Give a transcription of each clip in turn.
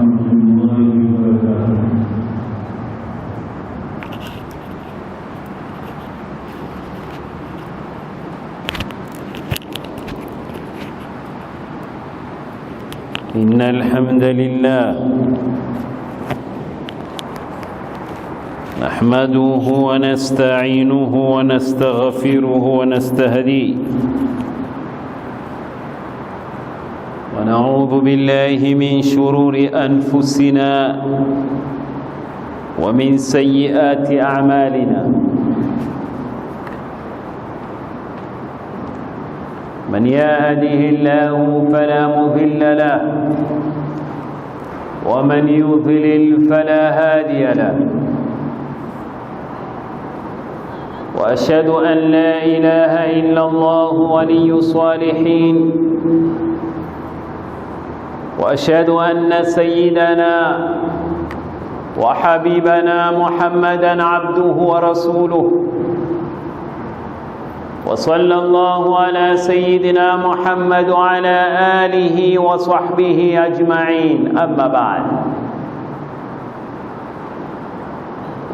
ورحمة الله وبركاته. إن الحمد لله نحمده ونستعينه ونستغفره ونستهديه ونعوذ بالله من شرور أنفسنا ومن سيئات أعمالنا. من يهده الله فلا مضل له ومن يضلل فلا هادي له. وأشهد أن لا إله إلا الله ولي الصالحين، وأشهد أن سيدنا وحبيبنا محمدًا عبده ورسوله. وصلى الله على سيدنا محمد وعلى آله وصحبه أجمعين. أما بعد،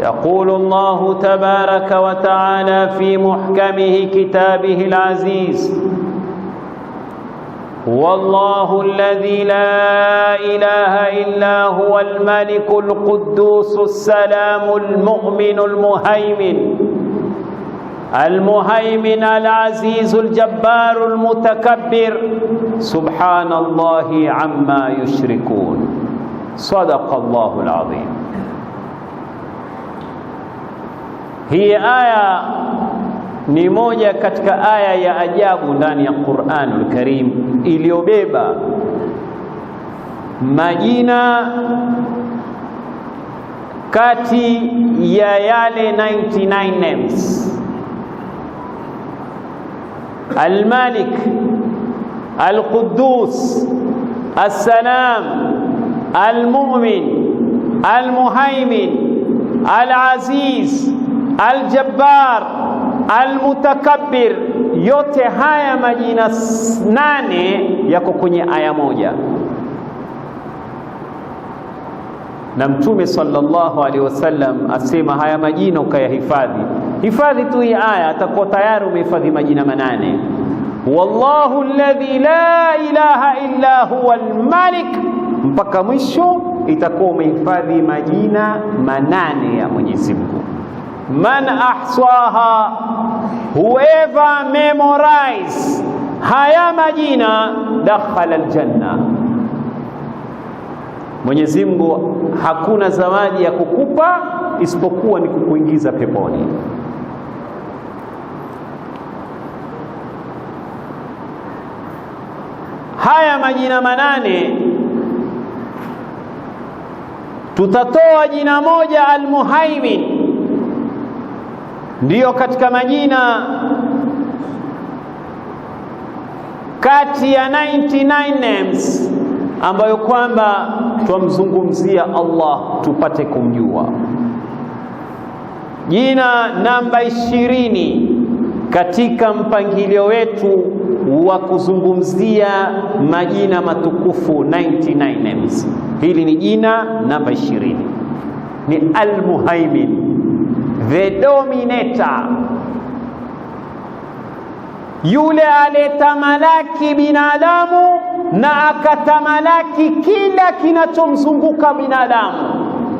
يقول الله تبارك وتعالى في محكمه كتابه العزيز: هو الله الذي لا إله إلا هو الملك القدوس السلام المؤمن المهيمن العزيز الجبار المتكبر، سبحان الله عما يشركون. صدق الله العظيم. Hii aya ni moja katika aya ya ajabu ndani ya Qur'anul Karim iliyobeba majina kati ya yale 99 names: Al-Malik, Al-Quddus, As-Salam, Al-Mu'min, Al-Muhaymin, Al-Aziz, Al-Jabbar, Al-Mutakabbir. Yote haya majina 8 yako kwenye aya moja, na Mtume sallallahu alaihi wasallam asema haya majina ukayahifadhi, hifadhi tu hii aya, atakuwa tayari umehifadhi majina 8. Wallahu alladhi la ilaha illa huwa al-Malik, mpaka mwisho itakuwa umehifadhi majina 8 ya Mwenyezi Mungu. Man ahsaha, whoever memorize haya majina, dakhala aljanna. Mwenyezi Mungu hakuna zawadi ya kukupa isipokuwa ni kukuingiza peponi. Haya majina 8 tutatoa jina moja, Al-Muhaymin, ndiyo katika majina kati ya 99 names ambayo kwamba twamzungumzia Allah tupate kumjua. Jina namba 20 katika mpangilio wetu wa kuzungumzia majina matukufu 99 names. Hili ni jina namba 20, ni Al-Muhaymin, the dominator, yule aliyetamalaki binadamu na akatamalaki kila kinachomzunguka binadamu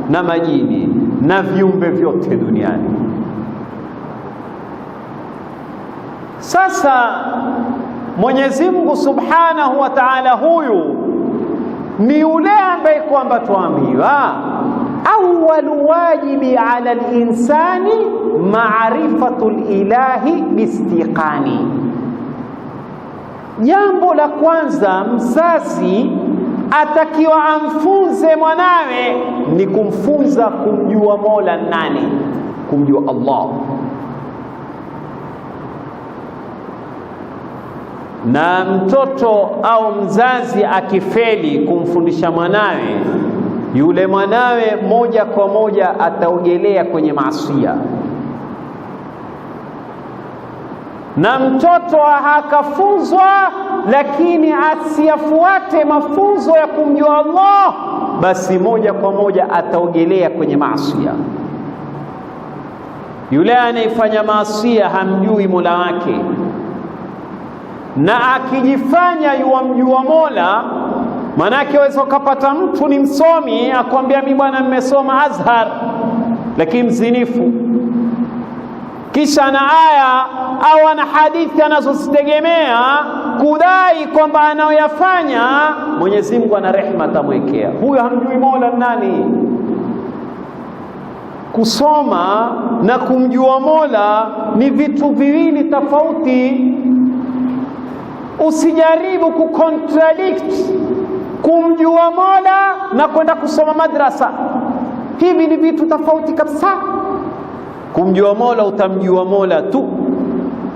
na majini na viumbe vyote duniani. Sasa Mwenyezi Mungu Subhanahu wa Ta'ala, huyu ni yule ambaye kwamba tuambiwa awwalu wajibi ala al-insani ma'rifatu al-ilahi bistiqani. Jambo la kwanza mzazi atakiwa amfunze mwanawe ni kumfunza kumjua Mola nani, kumjua Allah. Na mtoto au mzazi akifeli kumfundisha mwanawe, yule mwanawe moja kwa moja ataogelea kwenye maasiya. na mtoto akafunzwa lakini asiyafuate mafunzo ya kumjua Allah, basi moja kwa moja ataogelea kwenye maasi. Yule anayefanya maasi hamjui Mola wake, na akijifanya yuamjua Mola, manake waweza ukapata mtu ni msomi akwambia mimi bwana nimesoma Azhar, lakini mzinifu, kisha na aya au ana hadithi anazozitegemea kudai kwamba anayoyafanya Mwenyezi Mungu ana rehema atamwekea. Huyo hamjui Mola nani. Kusoma na kumjua Mola ni vitu viwili tofauti. Usijaribu kucontradict kumjua Mola na kwenda kusoma madrasa. Hivi ni vitu tofauti kabisa. Kumjua Mola utamjua Mola tu,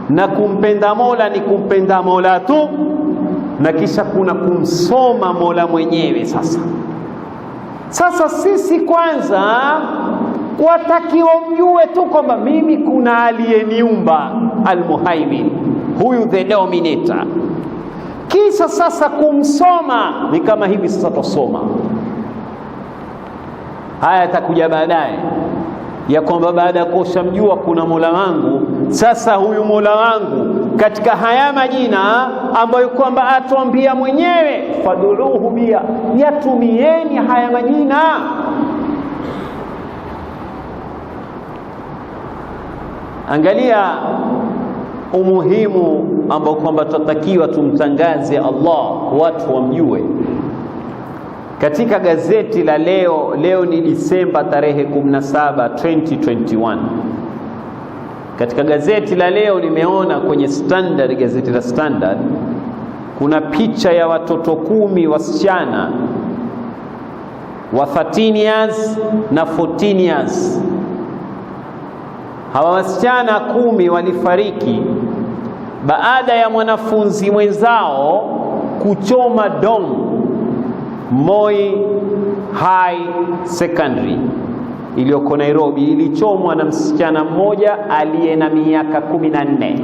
na kumpenda Mola ni kumpenda Mola tu, na kisha kuna kumsoma Mola mwenyewe. Sasa sisi kwanza watakiwa mjue tu kwamba mimi kuna aliyeniumba, Al-Muhaimin, huyu the dominator. Kisha sasa kumsoma ni kama hivi sasa tusoma. Haya yatakuja baadaye, ya kwamba baada ya kushamjua kuna Mola wangu, sasa huyu Mola wangu katika haya majina ambayo kwamba atuambia mwenyewe faduruhu bia, yatumieni haya majina. Angalia umuhimu ambao kwamba tutatakiwa tumtangaze Allah, watu wamjue. Katika gazeti la leo ni Disemba tarehe 17, 2021. Katika gazeti la leo nimeona kwenye Standard, gazeti la Standard, kuna picha ya watoto 10 wasichana wa 13 years na 14 years. Hawa wasichana 10 walifariki baada ya mwanafunzi mwenzao kuchoma dom Moi High Secondary iliyoko Nairobi. Ilichomwa na msichana mmoja aliye na miaka 14.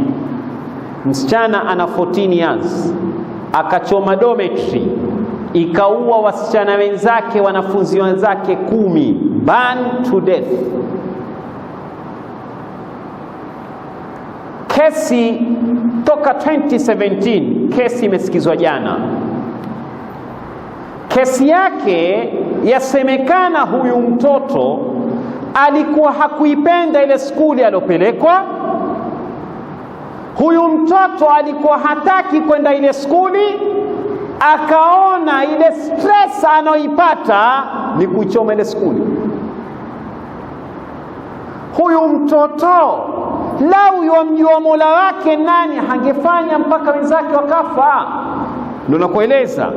Msichana ana 14 years, akachoma dormitory, ikaua wasichana wenzake, wanafunzi wenzake 10, burned to death. Kesi toka 2017, kesi imesikizwa jana. Kesi yake yasemekana huyu mtoto alikuwa hakuipenda ile skuli alopelekwa. Huyu mtoto alikuwa hataki kwenda ile skuli, akaona ile stress anaoipata ni kuchoma ile skuli. Huyu mtoto lau yamjua Mola wake nani, hangefanya mpaka wenzake wakafa. Ndio nakueleza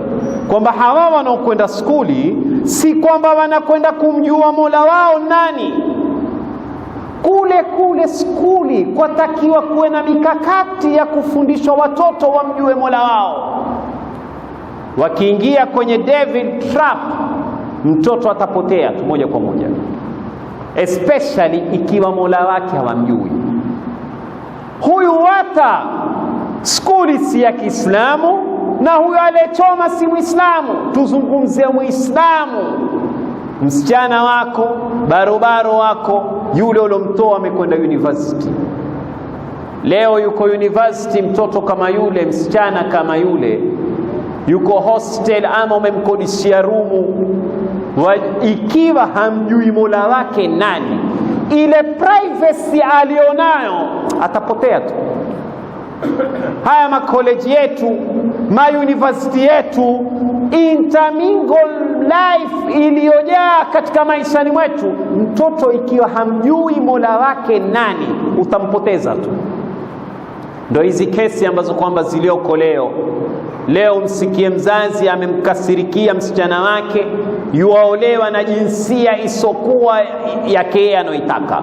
kwamba hawa wanaokwenda skuli si kwamba wanakwenda kumjua Mola wao nani. Kule skuli kwatakiwa kuwe na mikakati ya kufundisha watoto wamjue Mola wao. Wakiingia kwenye devil trap, mtoto atapotea tu moja kwa moja, especially ikiwa Mola wake hawamjui. Huyu wata skuli si ya Kiislamu, na huyo aliyechoma si Muislamu. Tuzungumzie Muislamu. Msichana wako, barobaro wako, yule ulomtoa amekwenda university. Leo yuko university mtoto kama yule, msichana kama yule, yuko hostel ama umemkodishia rumu. Ikiwa hamjui Mola wake nani, ile privacy alionayo atapotea tu. Haya makoleji yetu, mauniversity yetu, intermingle life iliyojaa katika maishani mwetu, mtoto ikiwa hamjui Mola wake nani utampoteza tu. Ndio hizi kesi ambazo kwamba zilioko leo msikie mzazi amemkasirikia msichana wake, yuaolewa na jinsia isokuwa yake yeye anayoitaka.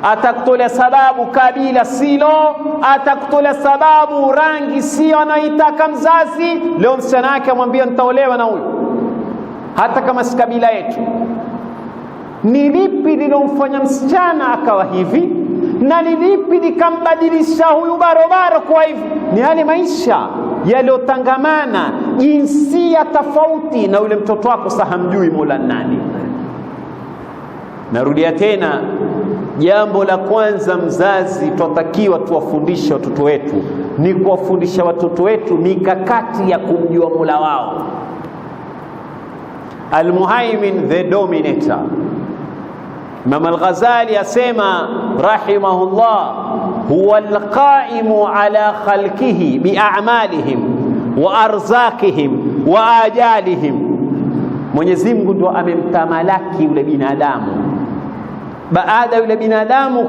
Atakutolea sababu kabila silo, atakutolea sababu rangi sio anaitaka mzazi. Leo msichana wake amwambia nitaolewa na huyu, hata kama si kabila yetu. Ni lipi lilomfanya msichana akawa hivi? Na ni lipi likambadilisha huyu barobaro kwa hivi? Ni yale maisha yaliyotangamana, jinsia tofauti, na yule mtoto wako sahamjui Mola nani. Narudia tena, jambo la kwanza mzazi twatakiwa tuwafundishe watoto wetu ni kuwafundisha watoto wetu mikakati ya kumjua Mola wao. Al-Muhaimin, the dominator. Imam Al-Ghazali asema rahimahullah, huwa al-qaimu ala khalqihi bi'a'malihim wa arzakihim wa ajalihim. Mwenyezi Mungu ndo amemtamalaki yule binadamu. Baada yule binadamu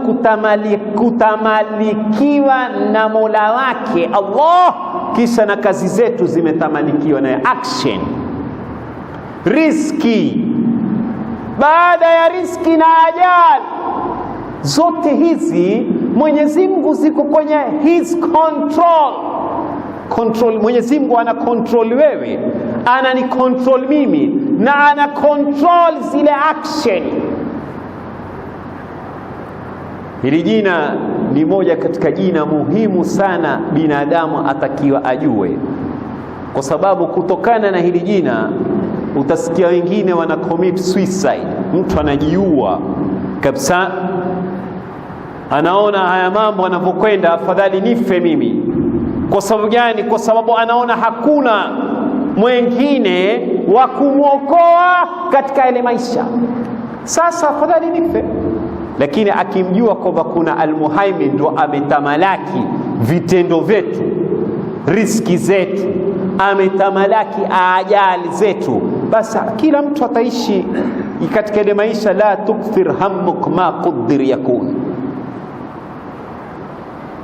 kutamalikiwa na Mola wake Allah, kisha na kazi zetu zimetamalikiwa na action, riziki. Baada ya riziki na ajali, zote hizi Mwenyezi Mungu ziko kwenye his control. Mwenyezi Mungu ana control wewe, anani control mimi, na ana control zile action. Hili jina ni moja katika jina muhimu sana binadamu atakiwa ajue, kwa sababu kutokana na hili jina utasikia wengine wana commit suicide. Mtu anajiua kabisa, anaona haya mambo yanavyokwenda, afadhali nife mimi. Kwa sababu gani? Kwa sababu anaona hakuna mwingine wa kumwokoa katika ile maisha, sasa afadhali nife. Lakini akimjua kwamba kuna Al-Muhaimin ndo ametamalaki vitendo vyetu, riziki zetu, ametamalaki ajali zetu, basi kila mtu ataishi katika ile maisha. La tukthir hammuk ma qaddir yakun,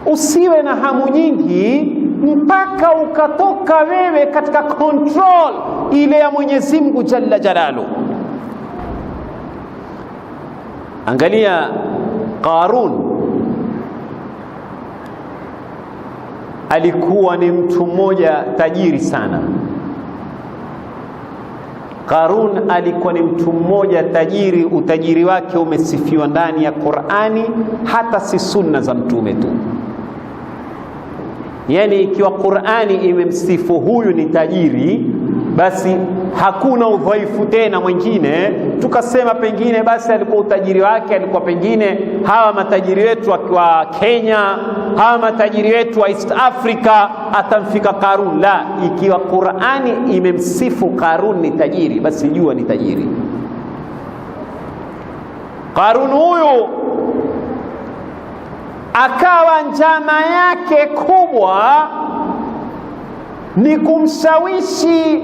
usiwe na hamu nyingi mpaka ukatoka wewe katika control ile ya Mwenyezi Mungu jalla jalaluhu. Angalia Qarun, alikuwa ni mtu mmoja tajiri sana. Qarun alikuwa ni mtu mmoja tajiri, utajiri wake umesifiwa ndani ya Qur'ani, hata si sunna za mtume tu. Yani ikiwa Qur'ani imemsifu huyu ni tajiri, basi hakuna udhaifu tena mwingine tukasema pengine basi alikuwa utajiri wake alikuwa pengine hawa matajiri wetu wa Kenya, hawa matajiri wetu wa East Africa atamfika Qarun. La, ikiwa Qur'ani imemsifu Qarun ni tajiri, basi jua ni tajiri. Qarun huyu akawa njama yake kubwa ni kumshawishi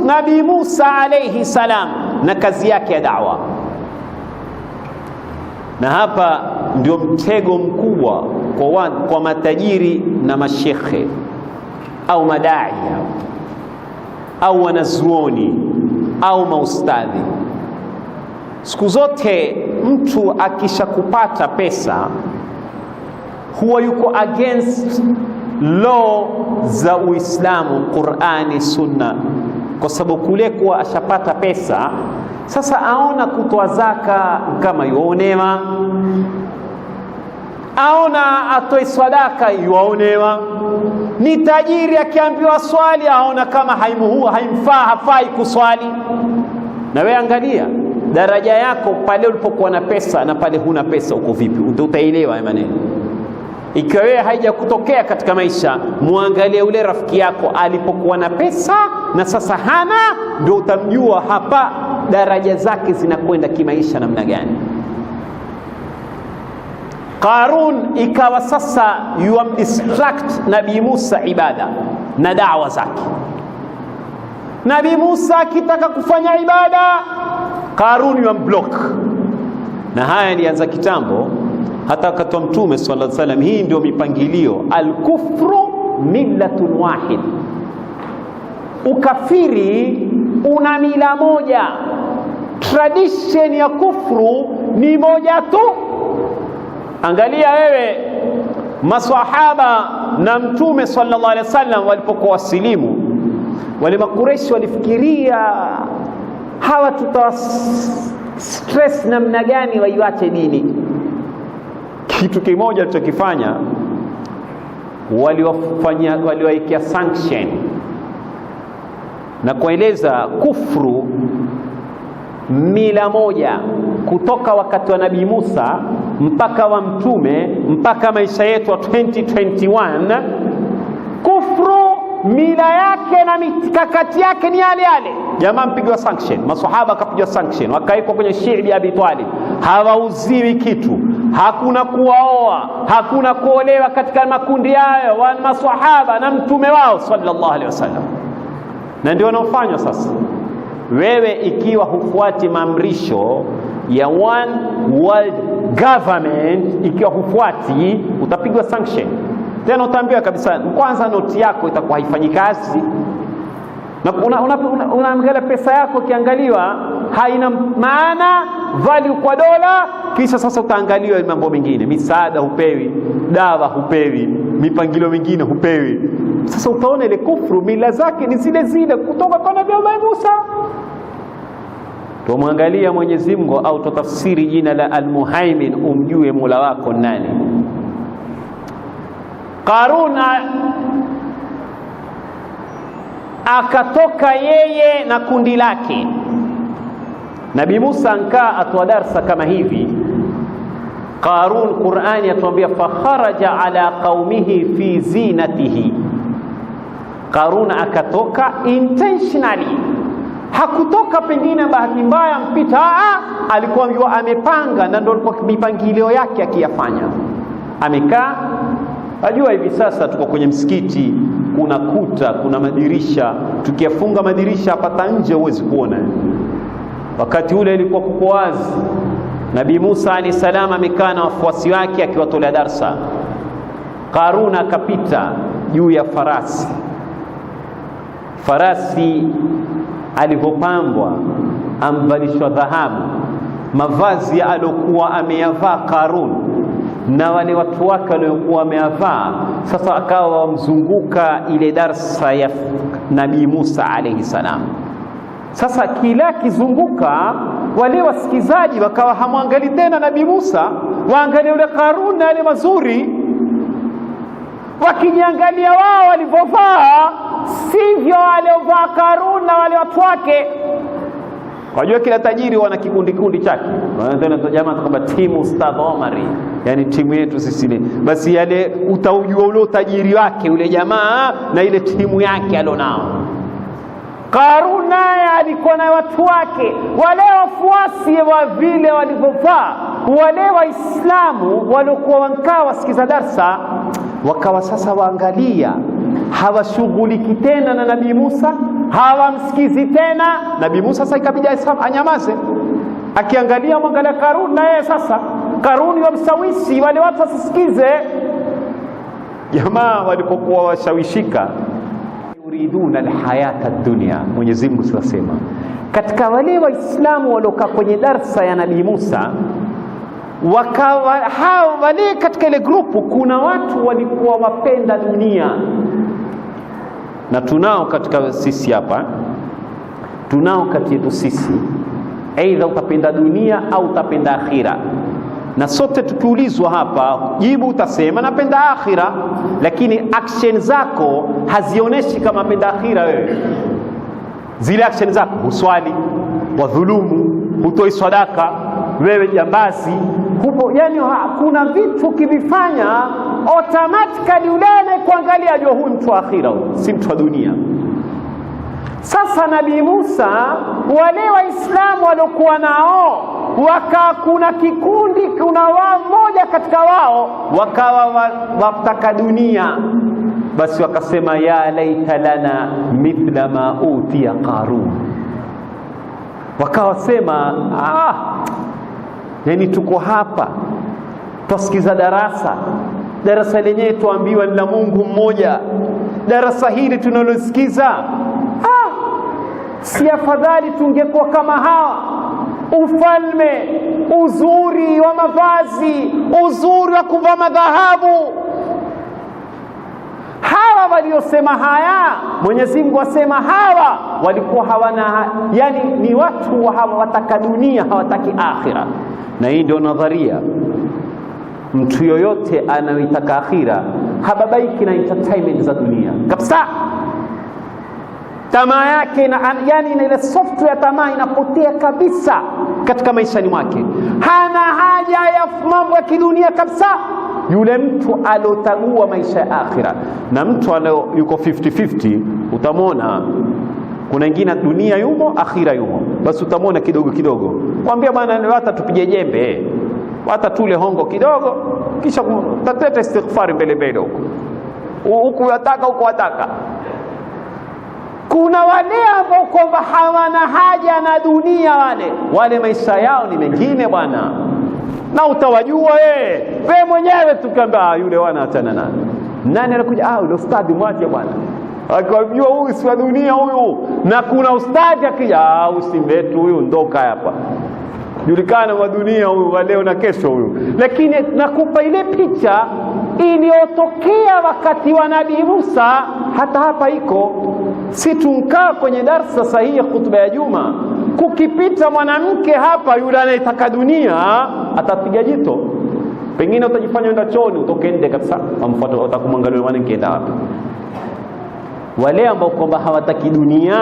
Nabii Musa alayhi salam na kazi yake ya da'wa. Na hapa ndio mtego mkubwa kwa matajiri na mashekhe au madai au wanazuoni au maustadhi. Siku zote mtu akishakupata pesa huwa yuko against law za Uislamu, Qur'ani, Sunna, kwa sababu kule kuwa ashapata pesa sasa aona kutoa zaka kama yuonewa, aona atoe sadaka yuonewa. Ni tajiri akiambiwa swali aona kama haimfaa, hafai kuswali. Na wewe angalia daraja yako pale ulipokuwa na pesa na pale huna pesa uko vipi, utaelewa maneno. Ikiwa wewe haija kutokea katika maisha, muangalie ule rafiki yako alipokuwa na pesa na sasa hana, ndio utamjua hapa daraja zake zinakwenda kimaisha namna gani. Qarun ikawa sasa distract Nabii Musa ibada na da'wa zake. Nabii Musa akitaka kufanya ibada, Qarun yumblock. Na haya ilianza kitambo, hata wakati wa Mtume sallallahu alaihi wasallam. Hii ndio mipangilio, al-kufru millatun wahid, ukafiri una mila moja, tradition ya kufru ni moja tu. Angalia wewe, maswahaba na Mtume sallallahu alaihi wasallam walipokuwa wasilimu, wale makureshi walifikiria hawa stress namna gani waiache dini. kitu kimoja alichokifanya, waliwaekea sanction na kueleza kufru mila moja kutoka wakati wa Nabii Musa mpaka wa mtume mpaka maisha yetu wa 2021. Kufru mila yake na mikakati yake ni yale yale. Jamaa mpigwa sanction, maswahaba akapigwa sanction, wakaekwa kwenye shiibi ya Abi Talib, hawauziwi kitu, hakuna kuwaoa, hakuna kuolewa katika makundi hayo wa maswahaba na mtume wao sallallahu alaihi wasallam. Na ndio wanaofanywa sasa. Wewe ikiwa hufuati maamrisho ya one world government, ikiwa hufuati, utapigwa sanction. Tena utaambiwa kabisa, kwanza noti yako itakuwa haifanyi kazi, na unaangalia pesa yako kiangaliwa haina maana, value kwa dola. Kisha sasa utaangaliwa mambo mengine, misaada hupewi, dawa hupewi, mipangilio mingine hupewi. Sasa utaona ile kufru mila zake ni zile zile kutoka kwa Nabii Musa. Tumwangalia Mwenyezi Mungu au tutafsiri jina la Al-Muhaimin, umjue Mola wako nani. Qarun akatoka yeye na kundi lake. Nabii Musa ankaa atoa darsa kama hivi. Qarun, Qur'ani atuambia fakharaja ala qaumihi fi zinatihi. Qarun akatoka intentionally, hakutoka pengine bahati mbaya mpita, alikuwa amepanga, na ndio alikuwa mipangilio yake akiyafanya. Amekaa, ajua hivi sasa tuko kwenye msikiti, kuna kuta, kuna madirisha, tukiyafunga madirisha hapa nje huwezi kuona. Wakati ule ilikuwa kuko wazi. Nabii Musa alayhi salam amekaa na wafuasi wake akiwatolea darsa. Qarun akapita juu ya farasi. Farasi alivyopambwa, amvalishwa dhahabu, mavazi aliyokuwa ameyavaa Qarun na wale watu wake waliokuwa wameyavaa. Sasa akawa wamzunguka ile darsa ya Nabii Musa alayhi salam. Sasa kila kizunguka, wale wasikizaji wakawa hamwangali tena Nabii Musa, waangalia yule Qarun na yale mazuri, wakijiangalia wao walivyovaa, sivyo waliovaa Qarun na wale watu wake. Wajua kila tajiri wana kikundi chake. Wanaenda jamaa kama timu Ustadh Omari, yani timu yetu sisi ni. Basi yale utaujua ule utajiri wake ule jamaa na ile timu yake alionao. Qarun naye alikuwa na watu wake, wale wafuasi wa vile walivyovaa, wale Waislamu waliokuwa wankaa wasikiza darsa, wakawa sasa waangalia, hawashughuliki tena na Nabii Musa, hawamsikizi tena Nabii Musa. Sasa ikabidi anyamaze, akiangalia mwangalia Qarun, na yeye sasa Qarun yamsawisi wale watu wasisikize. Jamaa walipokuwa washawishika, yuriduna alhayata dunya, Mwenyezi Mungu siwasema katika wale Waislamu waliokaa kwenye darsa ya Nabii Musa, wakawa hao wale katika ile grupu, kuna watu walikuwa wapenda dunia. Na tunao katika sisi hapa, tunao kati yetu sisi, aidha utapenda dunia au utapenda akhira. Na sote tukiulizwa hapa, jibu utasema napenda akhira, lakini action zako hazionyeshi kama napenda akhira. Wewe zile action zako, huswali, wadhulumu, hutoi sadaka, wewe jambazi, hupo, yani kuna vitu kivifanya automatically ule kuangalia ajua huyu mtu wa akhira, si mtu wa dunia. Sasa Nabii Musa, wale Waislamu waliokuwa nao, kuna kikundi, kuna wao mmoja katika wao wakawa wataka dunia. Basi wakasema ya laita lana mithla ma utiya Qarun. Wakawasema yani tuko hapa tusikiza darasa lenyewe tuambiwa ni la Mungu mmoja. Darasa hili tunalosikiza, si afadhali tungekuwa kama hawa? Ufalme, uzuri wa mavazi, uzuri wa kuvaa madhahabu. Hawa waliosema haya, Mwenyezi Mungu asema hawa walikuwa hawana, yani ni watu hawa wataka dunia, hawataki akhira. Na hii ndio nadharia Mtu yoyote anayoitaka akhira hababaiki na entertainment za dunia kabisa. Tamaa yake yani ile software ya tamaa inapotea kabisa katika maishani mwake. Hana haja ya mambo ya kidunia kabisa. Yule mtu alotagua maisha ya akhira. Na mtu yuko 50-50, utamwona kuna wengine dunia yumo, akhira yumo. Basi utamwona kidogo kidogo. Kwambia bwana, hata tupige jembe, hata tule hongo kidogo, kisha tateta istighfari mbele huko yataka huko wataka. Kuna wale ambao kwamba hawana haja na dunia, wale maisha yao ni mengine bwana. Na utawajua wewe mwenyewe tukiambia yule wana atana nani anakuja, yule ustadi mwache bwana, akijua huyu si wa dunia huyu. Na kuna ustadi akija, usimbetu huyu, ndoka hapa, julikana wa dunia huyu, wa leo na kesho huyu. Lakini nakupa ile picha iliyotokea wakati wa Nabii Musa. Hata hapa iko, si tunkaa kwenye darasa sahihi khutba ya Juma, kukipita mwanamke hapa, yule anayetaka dunia atapiga jito, pengine utajifanya enda chooni, utoke nje kabisa, amfuata utakumwangalia mwanamke enda wapi. Wale ambao kwamba hawataki dunia,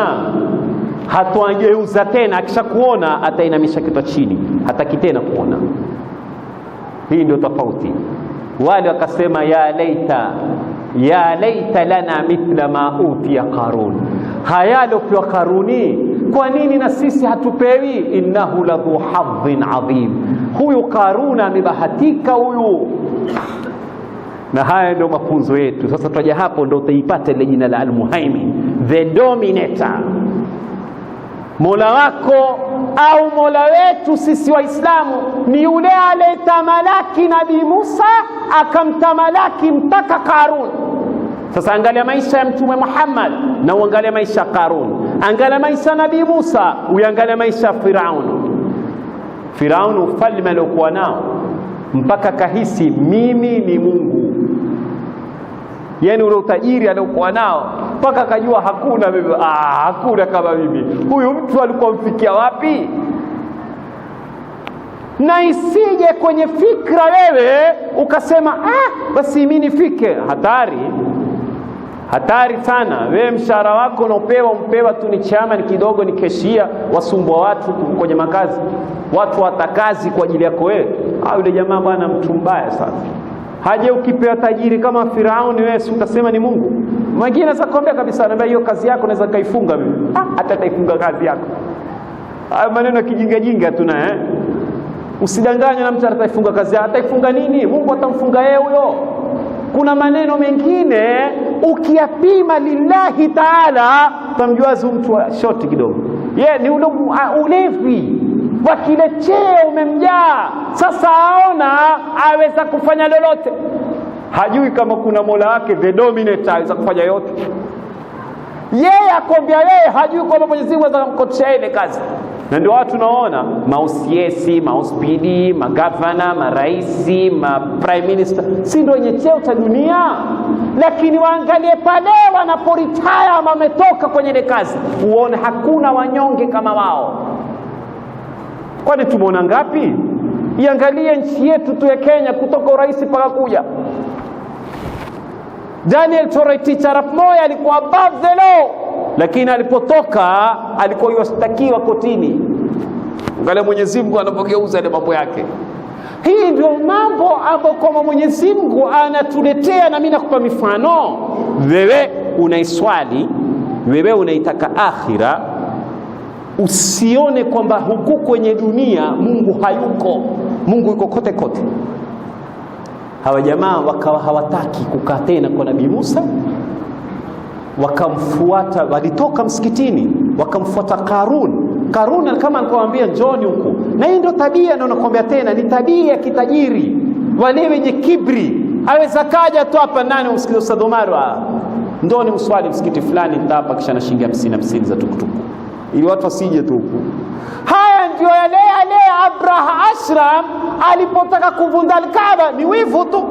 hatuangeuza tena, akishakuona atainamisha kichwa chini, hataki tena kuona. Hii ndio tofauti. Wale wakasema ya laita lana mithla ma utiya Qarun, hayalo kwa Qaruni, kwa nini na sisi hatupewi? Innahu ladhu hadhin adhim, huyu Qaruna amebahatika huyu. Na haya ndio mafunzo yetu. Sasa tutaja hapo ndio utaipata ile jina la Al-Muhaimin, the dominator. Mola wako au Mola wetu sisi Waislamu ni yule aliyetamalaki Nabii Musa, akamtamalaki mpaka Qarun. Sasa angalia maisha ya Mtume Muhammad na uangalia maisha ya Qarun. Angalia maisha ya Nabii Musa, uangalia maisha ya Firaun, ufalme aliokuwa nao mpaka kahisi mimi ni Mungu. Yani ule utajiri aliokuwa nao mpaka akajua hakuna kama mimi. Huyu mtu alikuwa mfikia wapi? Na isije kwenye fikra wewe ukasema basi mimi nifike. Hatari sana. Wewe mshahara wako unaopewa tu ni chama, ni kidogo, ni keshia, wasumbua watu kwenye makazi, watu watakazi kwa ajili yako wewe. Yule jamaa bwana mtu mbaya sana. Haje ukipewa tajiri kama Firauni, wewe utasema ni Mungu? Mwingine anaweza kuambia kabisa, anambia hiyo kazi yako naweza kaifunga mimi. Hata taifunga kazi yako. Hayo maneno kijinga tu na usidanganye na mtu ataifunga kazi yake. Ataifunga nini? Mungu atamfunga yeye huyo. Kuna maneno mengine ukiyapima lillahi taala utamjuazu mtu wa shoti kidogo. Ni ulevi wa kile cheo umemjaa. Sasa aona aweza kufanya lolote, hajui kama kuna Mola wake the dominator aweza kufanya yote. Yeye akwambia yeye hajui kwamba Mwenyezi Mungu anaweza kumkotisha ile kazi. Na ndio watu naona mausiesi, mauspidi, magavana, maraisi, prime minister, si ndio wenye cheo cha dunia? Lakini waangalie pale wanaporetire ama wametoka kwenye ile kazi, uone hakuna wanyonge kama wao. Kwani tumeona ngapi? Iangalie nchi yetu tu ya Kenya, kutoka urais mpaka kuja Daniel Toroitich arap Moi alikuwa above the law, lakini alipotoka alikuwa yostakiwa kotini. Angalia Mwenyezi Mungu anapogeuza ile mambo yake. Hii ndio mambo ambayo kwa Mwenyezi Mungu anatuletea. Na mimi nakupa mifano. Wewe unaiswali, wewe unaitaka akhira, usione kwamba huku kwenye dunia Mungu hayuko. Mungu yuko kote kote. Hawa jamaa wakawa hawataki kukaa tena kwa Nabii Musa, wakamfuata, walitoka msikitini wakamfuata Qarun. Qarun kama alikwambia njoni huku. Na hii ndio tabia, ndio nakwambia tena, ni tabia ya kitajiri, wale wenye kibri. Aweza kaja tu hapa nani msikiti Ustadh Omar, ndio ni mswali msikiti fulani hapa, kisha na shilingi 50 za tukutuku ili watu wasije tu huku. Haya ndio yale Abraha Ashram alipotaka kuvunja Kaaba, ni wivu tu.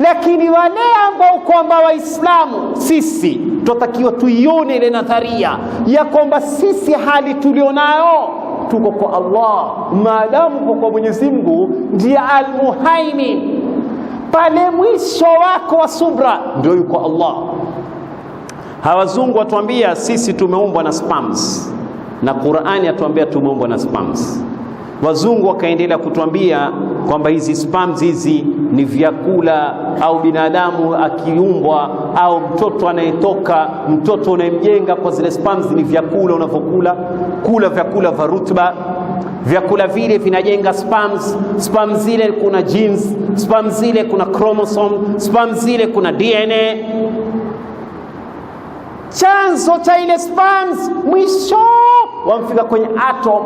Lakini wale ambao kwamba Waislamu sisi tunatakiwa tuione ile nadharia ya kwamba sisi hali tulionayo tuko kwa Allah. Maadamu kwa Mwenyezi Mungu, ndiye Al-Muhaimin. Pale mwisho wako wa subra ndio yuko Allah. Hawazungu watuambia sisi tumeumbwa na sperms, na Qur'ani atuambia tumeumbwa na sperms. Wazungu wakaendelea kutuambia kwamba hizi sperms hizi ni vyakula, au binadamu akiumbwa au mtoto anayetoka, mtoto unayemjenga kwa zile sperms ni vyakula unavyokula, kula vyakula vya rutuba. Vyakula vile vinajenga sperms. Sperms zile kuna genes, sperms zile kuna chromosome, sperms zile kuna DNA. Chanzo cha ile sperms mwisho wamfika kwenye atom.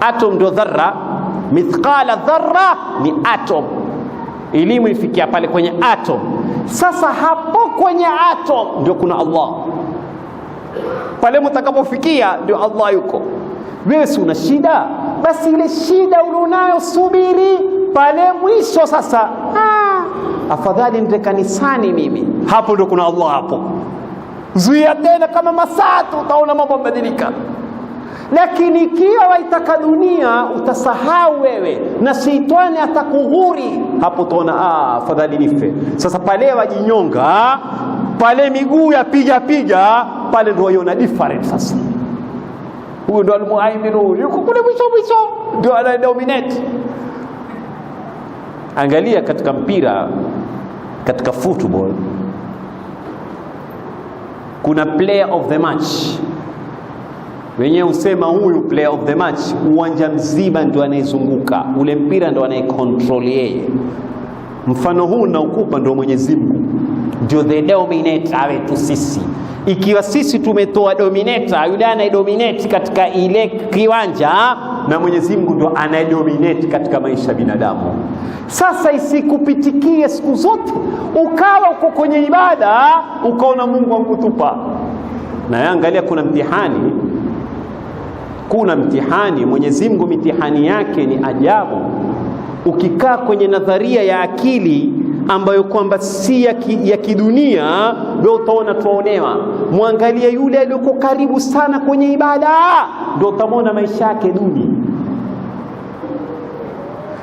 Atom ndio dharra, mithqala dharra ni atom. Elimu ifikia pale kwenye atom. Sasa hapo kwenye atom ndio kuna Allah. Pale mtakapofikia ndio Allah yuko. Wewe si una shida, basi ile shida ulionayo subiri pale mwisho. Sasa afadhali nende kanisani mimi, hapo ndio kuna Allah. Hapo zuia tena kama masatu, utaona mambo yabadilika. Lakini ikiwa waitaka dunia utasahau wewe na sheitani atakughuri, hapo utaona afadhali nife. Sasa pale wajinyonga, pale miguu ya piga pale ndio waona different. Sasa huyo ndo Al-Muhaimin, yuko kule mwisho ndio ana dominate. Angalia katika mpira, katika football kuna player of the match. Wenyewe usema huyu player of the match, uwanja mzima ndio anayezunguka ule mpira, ndio anayecontrol yeye. Mfano huu na ukupa ndio Mwenyezi Mungu, ndio the dominator wetu sisi. Ikiwa sisi tumetoa dominator, yule anayedominate katika ile kiwanja, na Mwenyezi Mungu ndio anayedominate katika maisha ya binadamu. Sasa isikupitikie siku zote ukawa uko kwenye ibada ukaona Mungu akutupa. Na angalia, kuna mtihani Mwenyezi Mungu, mitihani yake ni ajabu. Ukikaa kwenye nadharia ya akili ambayo kwamba si ya kidunia, ndio utaona tuonewa. Muangalie yule aliyoko karibu sana kwenye ibada, ndio utamwona maisha yake duni.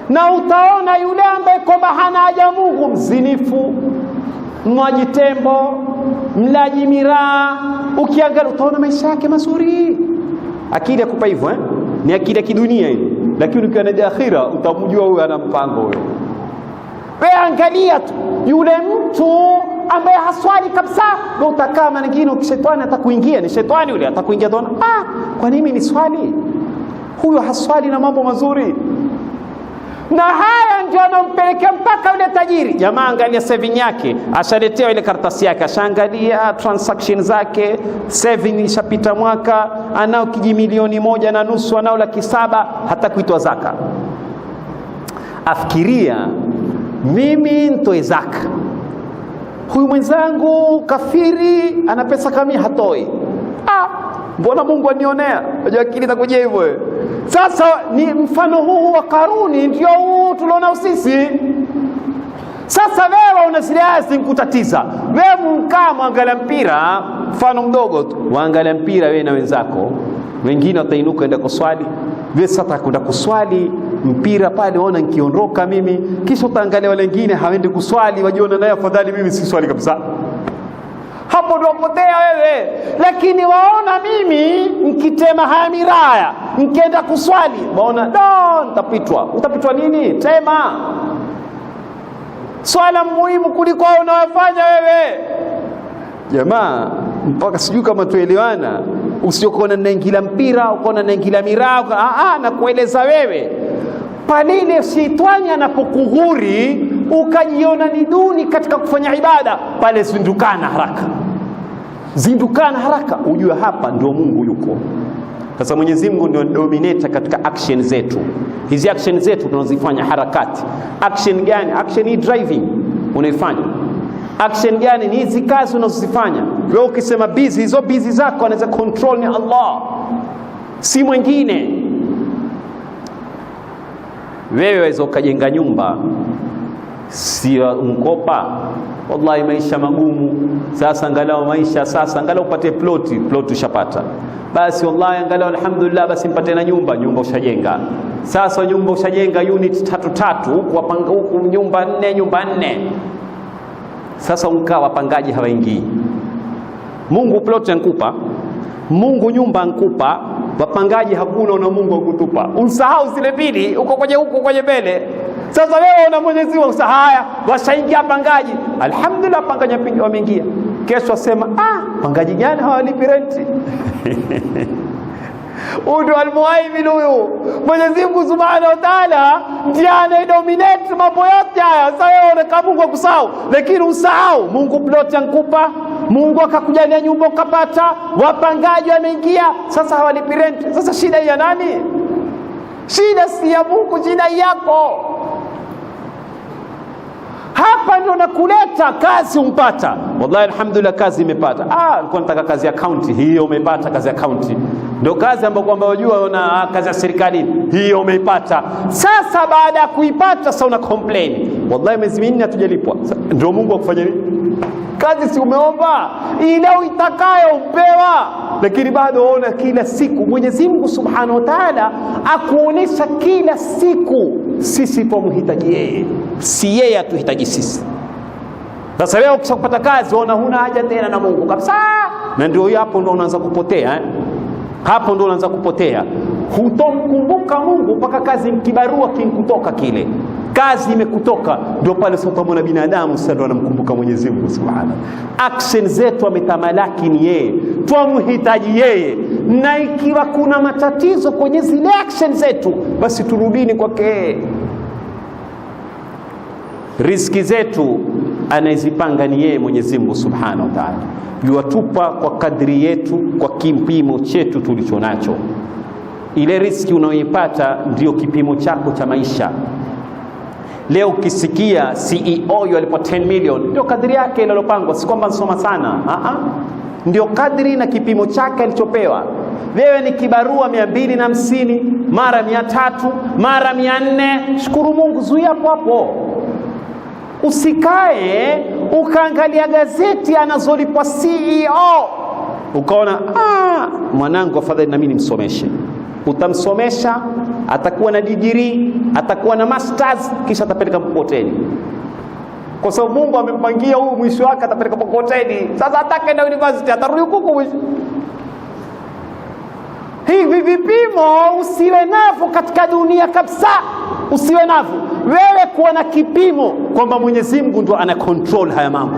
Na utaona yule ambaye kwamba hana haja Mungu, mzinifu, mwaji tembo, mlaji miraa, ukiangalia utaona maisha yake mazuri. Akili yakupa hivyo ni akili ya kidunia hiyo, lakini ukiwa na akhira utamjua huyo ana mpango huyo. Wewe angalia tu yule mtu ambaye haswali kabisa, ndio utakaa na wengine, ukishetani atakuingia, ni shetani yule atakuingia, dona kwa nini ni swali? Huyo haswali na mambo mazuri. Na haya ndio anampelekea mpaka yule tajiri. Jamaa angalia saving yake, ashaletea ile karatasi yake, ashaangalia transaction zake, saving ishapita mwaka, anao kijimilioni 1.5, anao 700,000, hata kuitwa zaka. Afikiria mimi nitoe zaka, huyu mwenzangu kafiri ana pesa kama hatoi. Mbona Mungu anionea? Unajua akili itakuja hivyo. Sasa ni mfano huu wa Karuni ndio huu tuliona sisi. Sasa wewe unasiliasi kutatiza. Wewe mkaa mwangalia mpira, mfano mdogo tu. Waangalia mpira wewe na wenzako. Wengine watainuka enda kuswali. Wewe sasa kwenda kuswali mpira pale, waona nikiondoka mimi, kisha utaangalia wale wengine hawaendi kuswali, wajiona naye afadhali mimi si swali kabisa. Hapo ndo potea wewe. Lakini waona mimi nikitema haya miraya, nikienda kuswali, waona nitapitwa. Utapitwa nini? Tema swala muhimu kuliko unawafanya wewe. Jamaa, mpaka sijui kama tuelewana. Usiokona naingilia mpira, ukona naingilia miraa, na kueleza wewe. Palile shetani anapokughuri ukajiona ni duni katika kufanya ibada, pale zindukana haraka, ujue hapa ndio Mungu yuko. Sasa Mwenyezi Mungu ndio dominator katika action zetu. Hizi action zetu tunazifanya harakati. Action gani? Action ni driving unaifanya. Action gani? Ni hizi kazi unazozifanya. Wewe ukisema busy, hizo busy zako anaweza control ni Allah, si mwingine. Wewe waweza ukajenga nyumba, si mkopa. wallahi maisha magumu. Sasa angalau maisha, sasa angalau upate ploti ushapata, basi wallahi angalau alhamdulillah, basi mpate na nyumba ushajenga. Sasa nyumba ushajenga unit 3 huku nyumba 4. Sasa unkaa wapangaji hawaingii. Mungu ploti ankupa, Mungu nyumba ankupa, wapangaji hakuna, na Mungu akutupa. Usahau zile mbili, uko kwenye mbele. Sasa wewe una Mwenyezi Mungu, haya washaingia pangaji, alhamdulillah, pangaji wameingia. Kesho asema pangaji gani hawalipi renti? Udu almuhaimin huyu Mwenyezi Mungu Subhanahu wa Ta'ala ndiye anayedominate mambo yote haya. Sasa wewe unataka Mungu akusahau, lakini usahau Mungu plot yankupa, Mungu akakujalia nyumba ukapata, wapangaji wameingia, sasa hawalipi renti. Sasa shida ya nani? Shida si ya Mungu, shida yako. Hapa ndio nakuleta kazi umpata. Wallahi alhamdulillah, kazi imepata. Alikuwa nataka kazi ya county, hiyo umepata. Kazi ya county ndio kazi ambayo kwamba unajua una kazi ya serikali, hiyo umeipata. Sasa baada ya kuipata sasa una complain, wallahi miezi 4 hatujalipwa. Ndio Mungu akufanya nini? Kazi si umeomba ile uitakayo upewa, lakini bado unaona kila siku. Mwenyezi Mungu Subhanahu wa Ta'ala akuonesha kila siku sisi tumhitaji yeye, si yeye atuhitaji sisi. Sasa leo ukishapata kazi unaona huna haja tena na Mungu kabisa, na ndio hapo ndio unaanza kupotea Hapo ndio unaanza kupotea. Hutomkumbuka Mungu mpaka kazi kibarua kinkutoka, kile kazi imekutoka, ndio pale sasa mwana binadamu sasa ndio anamkumbuka Mwenyezi Mungu Subhanahu. Action zetu ametamalaki ni yeye, tumhitaji yeye, na ikiwa kuna matatizo kwenye zile action zetu, basi turudini kwake. Riziki zetu anazipanga ni yeye Mwenyezi Mungu Subhanahu wa Ta'ala, yuatupa kwa kadri yetu, kwa kipimo chetu tulicho nacho. Ile riziki unayoipata ndio kipimo chako cha maisha. Leo ukisikia CEO yalipo 10 million, ndio kadri yake iliyopangwa, si kwamba nsoma sana. Ndio kadri na kipimo chake alichopewa. Wewe ni kibarua 250, mara 300, mara 400, shukuru Mungu, zuia hapo. Usikae ukaangalia gazeti anazolipwa CEO ukaona mwanangu afadhali na mimi nimsomeshe. Utamsomesha, atakuwa na degree, atakuwa na masters, kisha atapeleka mkokoteni, kwa sababu Mungu amempangia huyu mwisho wake atapeleka mkokoteni. Sasa atakaenda university, atarudi huko mwisho. Hivi vipimo usiwe navyo katika dunia kabisa, usiwe navyo. Wewe kuwa na kipimo kwamba Mwenyezi Mungu ndo ana control haya mambo.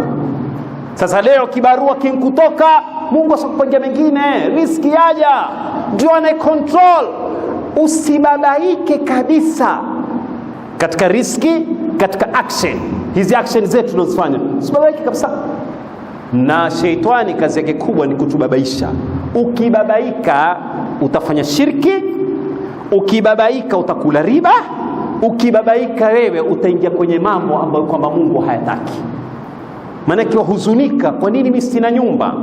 Sasa leo kibarua kinkutoka, Mungu asikupangia mengine, riziki yaja, ndio ana control. Usibabaike kabisa katika riziki, katika action. Hizi action zetu tunazofanya, usibabaike kabisa. Na sheitani kazi yake kubwa ni kutubabaisha. Ukibabaika utafanya shirki, ukibabaika utakula riba, ukibabaika wewe utaingia kwenye mambo ambayo kwamba Mungu hayataki. Maana kiwa huzunika, kwa nini mimi sina nyumba?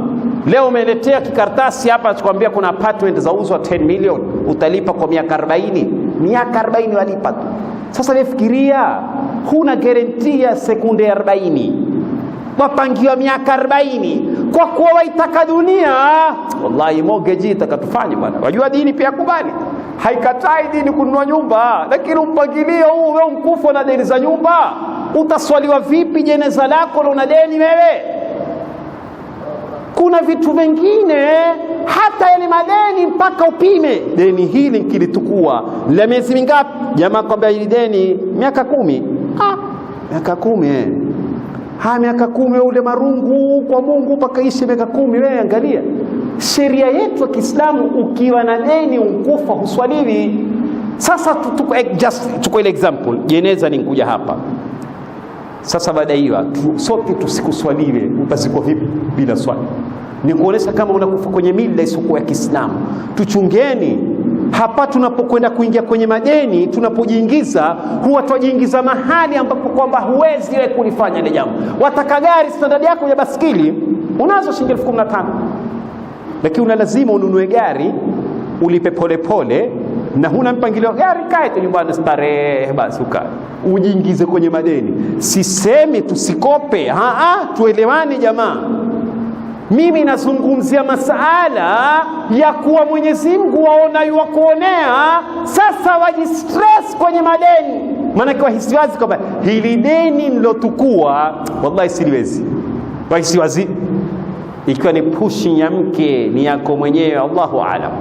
Leo umeletea kikartasi hapa tukwambia kuna apartment zauzwa 10 million, utalipa kwa miaka 40. Miaka 40 walipa tu. Sasa wewe fikiria, huna guarantee ya sekunde 40. Wapangiwa miaka 40 kwa kuwa waitaka dunia. Wallahi mortgage itakatufanya bwana. Wajua dini pia kubali, haikatai dini kununua nyumba, lakini mpangilio huu wewe mkufa na deni za nyumba, utaswaliwa vipi jeneza lako na una deni wewe? Kuna vitu vingine hata yale madeni mpaka upime deni hili kilitukua la miezi mingapi. Jamaa kwambia hili deni miaka 10. Miaka 10 miaka 10 ule marungu kwa Mungu mpaka ishe miaka 10. Wewe angalia sheria yetu ya Kiislamu, ukiwa na deni ukufa huswaliwi. Sasa tuko ile example, jeneza ninkuja hapa sasa, baada hiyo sote tusikuswaliwe, utazikwa vipi bila swali? Ni kuonesha kama unakufa kwenye mila isiyokuwa ya Kiislamu. Tuchungeni hapa tunapokwenda kuingia kwenye madeni, tunapojiingiza huwa tujiingiza mahali ambapo kwamba huwezi wewe kulifanya ile jambo. Wataka gari standard yako ya baskili unazo shilingi 15,000, lakini una lazima ununue gari ulipe pole pole, na huna mpangilio gari, kae tu nyumbani starehe basi ukae. ujiingize kwenye madeni. Sisemi tusikope, tuelewane jamaa. Mimi nazungumzia masala ya kuwa Mwenyezi Mungu waona yuwakuonea, sasa wajistress kwenye madeni. Maana kwa hisiwazi kwamba hili deni nilotukua wallahi siliwezi, wahisiwazi ikiwa ni pushing ya mke ni yako mwenyewe, Allahu aalam.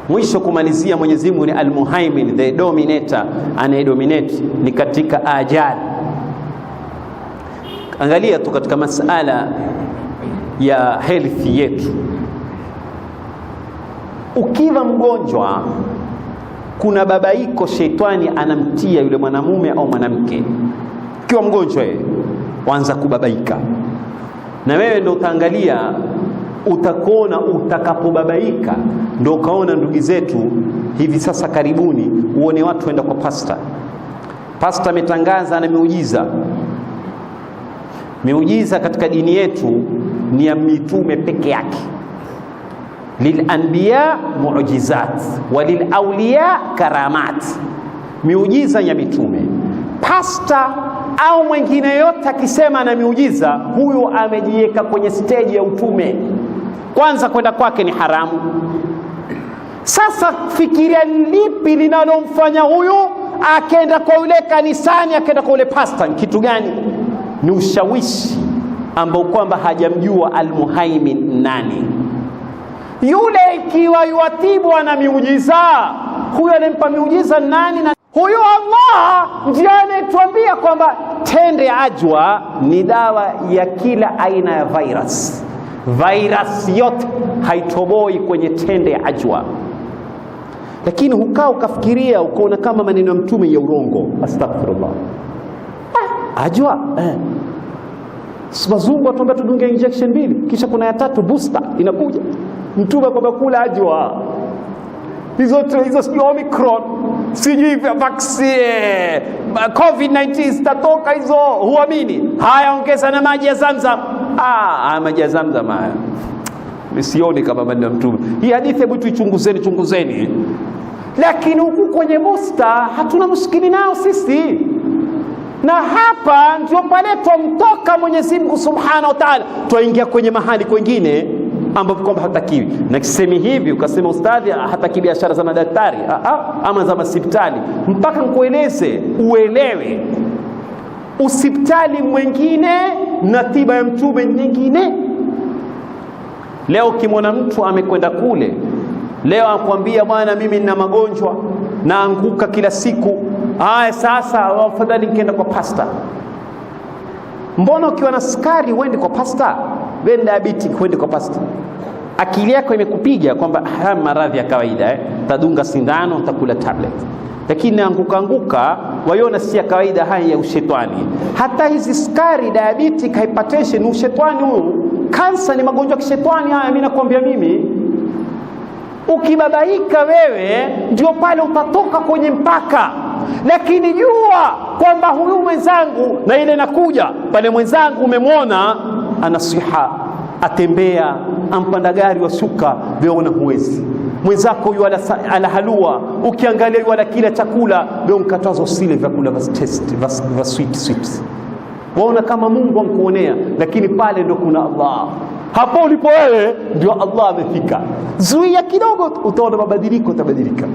Mwisho kumalizia, Mwenyezi Mungu ni al-Muhaimin, the dominator, anayedominate ni katika ajali. Angalia tu katika masala ya health yetu, ukiwa mgonjwa kuna babaiko shetani anamtia yule mwanamume au mwanamke. Ukiwa mgonjwa yeye waanza kubabaika, na wewe ndio utaangalia, utakuona utakapobabaika. Ndio ukaona ndugu zetu hivi sasa karibuni uone watu waenda kwa pasta ametangaza na miujiza katika dini yetu ni ya mitume peke yake. Lilanbiya mu'jizat wa lilawliya karamat, miujiza ya mitume. Pasta au mwingine yote akisema na miujiza, huyo amejiweka kwenye stage ya utume. Kwanza kwenda kwake ni haramu. Sasa fikiria lipi linalomfanya huyu akaenda kwa yule kanisani, akaenda kwa yule pasta? Kitu gani? Ni ushawishi ambao kwamba hajamjua al-Muhaimin nani. Yule ikiwa yuatibu ana miujiza, huyo anempa miujiza nani? Na huyo Allah ndiye anayetuambia kwamba tende ajwa ni dawa ya kila aina ya virus. Virus yote haitoboi kwenye tende ajwa. Lakini hukaa ukafikiria ukaona kama maneno ya mtume ya urongo. Astaghfirullah. Ajwa wazungu watuambia tudunge injection 2, kisha kuna ya 3 booster inakuja. Mtume kwa bakula ajwa hizo sio Omicron, sijui vaccine COVID-19 zitatoka hizo, huamini? Haya, ongeza na maji ya Zamzam. Maji ya Zamzam haya msioni kama maneno ya mtume. Hii hadithi hebu tuichunguzeni. Lakini huku kwenye booster hatuna mushkili nao sisi. Na hapa ndio pale tumtoka Mwenyezi Mungu Subhanahu wa Ta'ala, tuingia kwenye mahali kwingine ambapo kwamba hatakiwi. Na kisemi hivi ukasema ustadhi hataki biashara za madaktari ama za hospitali, mpaka nikueleze uelewe hospitali mwingine na tiba ya mtume nyingine. Leo kimwona mtu amekwenda kule, leo akwambia bwana mimi nina magonjwa naanguka kila siku, sasa afadhali nikienda kwa pasta. Mbona ukiwa na sukari uende kwa pasta? Wewe diabetic uende kwa pasta? Akili yako imekupiga kwamba haya maradhi ya kawaida, tadunga sindano, utakula tablet. Lakini anguka waiona si ya kawaida, haya ya ushetani. Hata hizi sukari, diabetic, hypertension, ushetani huu. Kansa ni magonjwa ya kishetani haya, mimi nakwambia mimi. Ukibabaika wewe ndio pale utatoka kwenye mpaka. Lakini jua kwamba huyu mwenzangu na ile nakuja pale, mwenzangu umemwona anasiha, atembea, ampanda gari washuka, wewe huwezi. Mwenzako yu ala halua, ukiangalia yu ala kila chakula, wewe mkatazo usile vyakula vya sweet. Waona kama Mungu amkuonea, lakini pale ndo kuna Allah. Hapo ulipo wewe ndio Allah amefika. Zuia kidogo, utaona mabadiliko, utabadilika.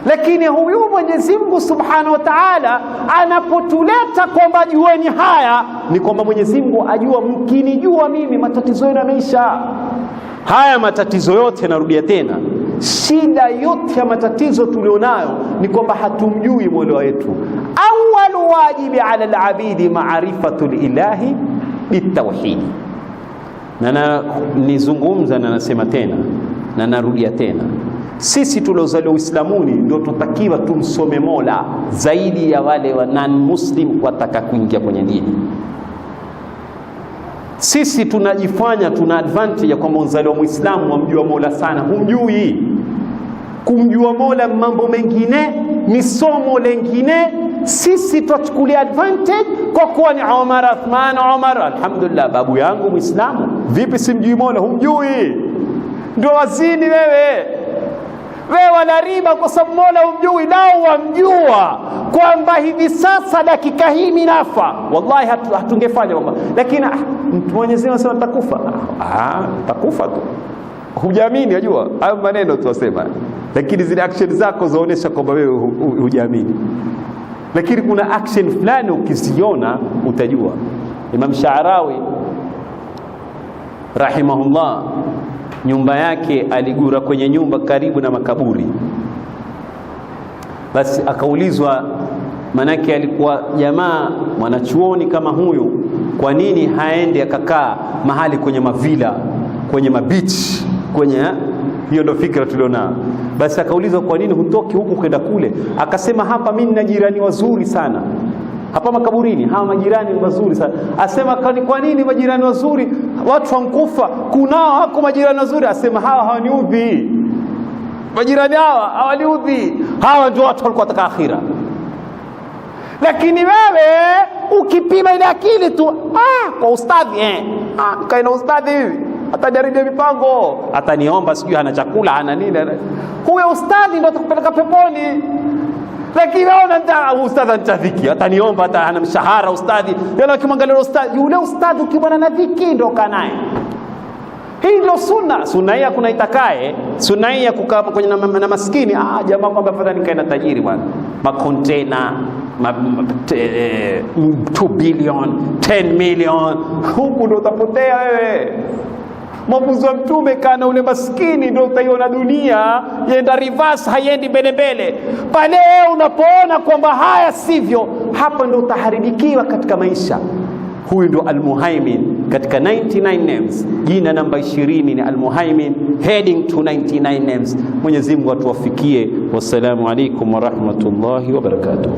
Lakini huyu Mwenyezi Mungu Subhanahu wa Ta'ala anapotuleta kwamba jueni haya, ni kwamba Mwenyezi Mungu ajua mkinijua mimi matatizo yenu yameisha. Haya matatizo yote, narudia tena, shida yote ya matatizo tulionayo ni kwamba hatumjui Mola wetu. Awwal wajibi ala al-abidi ma'rifatul ilahi bitawhid. Na nizungumza na nasema tena na narudia tena, sisi tuliozaliwa Uislamuni ndio tutakiwa tumsome Mola zaidi ya wale wa non-muslim wataka kuingia kwenye dini. Sisi tunajifanya tuna advantage ya kwamba mzaliwa Muislamu wamjua Mola sana. Humjui. Kumjua Mola mambo mengine, ni somo lengine. Sisi tuchukulia advantage kwa kuwa ni Umar, Uthman, Umar. Alhamdulillah, babu yangu Muislamu. Vipi simjui Mola? Humjui. Ndio wazini wewe. Wewe wala riba kwa sababu Mola umjui. Nao wamjua kwamba hivi sasa dakika hii minafa, wallahi hatungefanya mambo. Lakini Mwenyezi Mungu anasema takufa. Takufa tu, hujamini. Unajua hayo maneno tuwasema, lakini zile action zako zaonesha kwamba wewe hujamini. Lakini kuna action fulani ukiziona utajua. Imam Sha'rawi rahimahullah, nyumba yake aligura kwenye nyumba karibu na makaburi. Basi akaulizwa, manake alikuwa jamaa mwanachuoni kama huyu, kwa nini haendi akakaa mahali kwenye mavila, kwenye mabichi, kwenye hiyo ndio fikra tuliona. Basi akaulizwa, kwa nini hutoki huku kwenda kule? Akasema, hapa mimi nina jirani wazuri sana hapa makaburini, hawa majirani wazuri sana. Asema, kwa nini majirani wazuri? Watu wankufa, kunao hako majirani wazuri. Asema, hawa hawaniudhi, majirani hawa hawaniudhi, hawa ndio watu walikuwa wataka akhira. Lakini wewe ukipima ile akili tu, kwa ustadhi kaina ustadhi hivi, atajaribia mipango, ataniomba sijui hana chakula hana nini, huyo ustadhi ndio atakupeleka peponi. Lakini wewe ustadhi anatadhiki, ataniomba, hata hana mshahara ustadhi. Yule ukimwangalia ustadhi, yule ustadhi ukimwona na dhiki ndio kanaye. Hii ndio sunna hii. Kuna itakaye sunna hii ya kukaa kwenye na maskini. Jamaa kwamba afadhali nikae na tajiri bwana, makontena 2 billion 10 million, huku ndio utapotea wewe. Mafunzo ya Mtume, kana ule maskini ndio utaiona dunia yenda reverse, haiendi mbele. Pale unapoona kwamba haya sivyo, hapa ndio utaharibikiwa katika maisha. Huyu ndio Al-Muhaimin katika 99 names. Jina namba 20 ni Al-Muhaimin, heading to 99 names. Mwenyezi Mungu atuwafikie. Wassalamu alaikum wa rahmatullahi wa barakatuh.